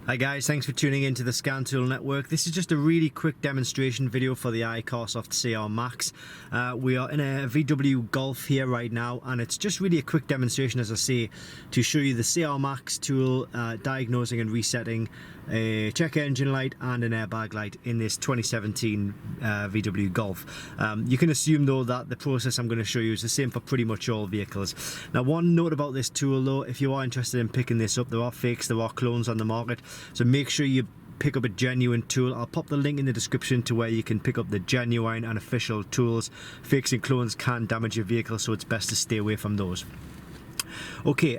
Hi guys, thanks for tuning in to the Scan Tool Network. This is just a really quick demonstration video for the iCarsoft CR Max. We are in a VW Golf here right now, and it's just really a quick demonstration, as I say, to show you the CR Max tool diagnosing and resetting a check engine light and an airbag light in this 2017 VW Golf. You can assume though that the process I'm going to show you is the same for pretty much all vehicles. Now, one note about this tool though, if you are interested in picking this up, there are fakes, there are clones on the market. So make sure you pick up a genuine tool. I'll pop the link in the description to where you can pick up the genuine and official tools. Fakes and clones can damage your vehicle, so it's best to stay away from those. Okay,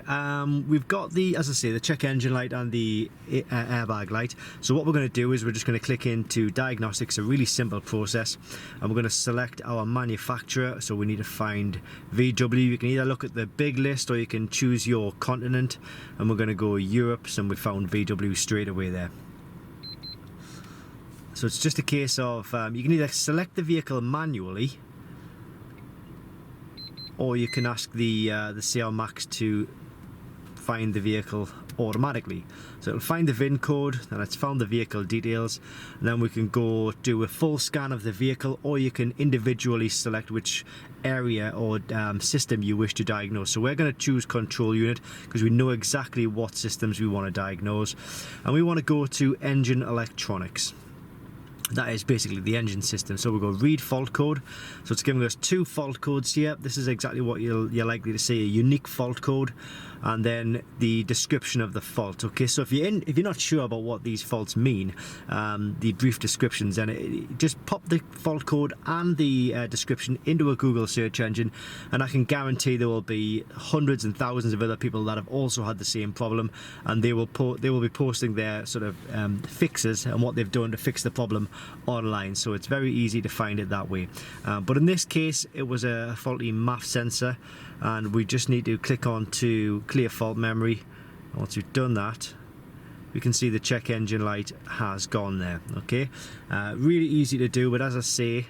we've got as I say, the check engine light and the airbag light. So what we're going to do is we're just going to click into diagnostics, a really simple process, and we're going to select our manufacturer. So we need to find VW. You can either look at the big list or you can choose your continent, and we're going to go Europe, and we found VW straight away there. So it's just a case of you can either select the vehicle manually, or you can ask the CR Max to find the vehicle automatically. So it'll find the VIN code, and it's found the vehicle details, and then we can go do a full scan of the vehicle, or you can individually select which area or system you wish to diagnose. So we're going to choose control unit because we know exactly what systems we want to diagnose, and we want to go to engine electronics. That is basically the engine system. So we'll go read fault code. So it's giving us two fault codes here. This is exactly what you're likely to see, a unique fault code, and then the description of the fault. Okay, so if you're not sure about what these faults mean, the brief descriptions, then just pop the fault code and the description into a Google search engine, and I can guarantee there will be hundreds and thousands of other people that have also had the same problem, and they will be posting their sort of fixes and what they've done to fix the problem online. So it's very easy to find it that way. But in this case, it was a faulty MAF sensor, and we just need to click on to clear fault memory. Once we've done that, we can see the check engine light has gone there. Okay, really easy to do, but as I say,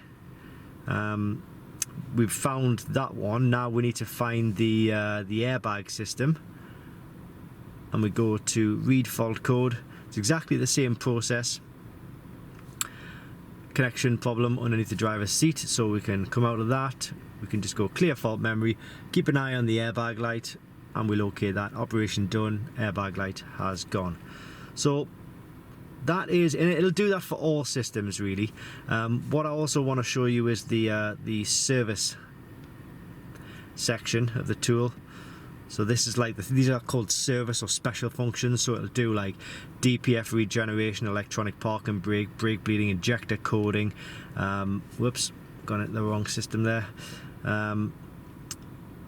we've found that one. Now we need to find the airbag system, and we go to read fault code. It's exactly the same process. Connection problem underneath the driver's seat, so we can come out of that. We can just go clear fault memory, keep an eye on the airbag light, and we'll okay that. Operation done, airbag light has gone. So that is, and it'll do that for all systems really. What I also want to show you is the service section of the tool. So this is like these are called service or special functions. So it'll do like DPF regeneration, electronic park and brake bleeding, injector coding. Whoops, got it the wrong system there.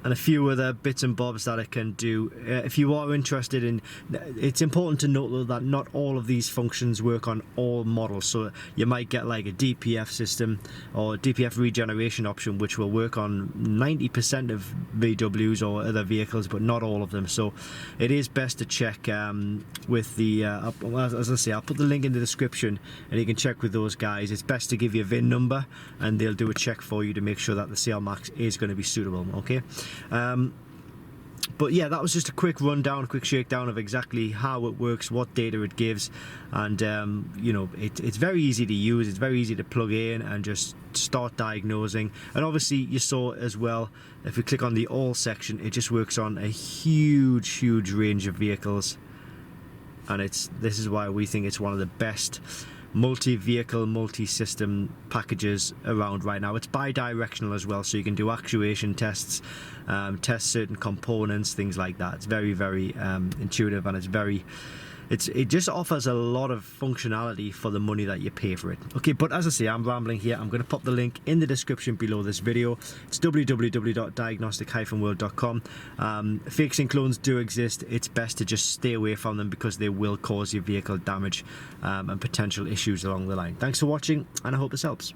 And a few other bits and bobs that it can do. If you are interested in, it's important to note though that not all of these functions work on all models. So you might get like a DPF system or DPF regeneration option, which will work on 90% of VWs or other vehicles, but not all of them. So it is best to check with the, as I say, I'll put the link in the description, and you can check with those guys. It's best to give you a VIN number, and they'll do a check for you to make sure that the CR Max is going to be suitable. Okay. But yeah, that was just a quick rundown, a quick shakedown of exactly how it works, what data it gives, and you know, it's very easy to use. It's very easy to plug in and just start diagnosing. And obviously you saw as well, if we click on the all section, it just works on a huge range of vehicles, and this is why we think it's one of the best multi-vehicle, multi-system packages around right now. It's bi-directional as well, so you can do actuation tests, test certain components, things like that. It's very intuitive, and it just offers a lot of functionality for the money that you pay for it. Okay, but as I say, I'm rambling here. I'm going to pop the link in the description below this video. It's www.diagnostic-world.com. Fakes and clones do exist. It's best to just stay away from them because they will cause your vehicle damage and potential issues along the line. Thanks for watching, and I hope this helps.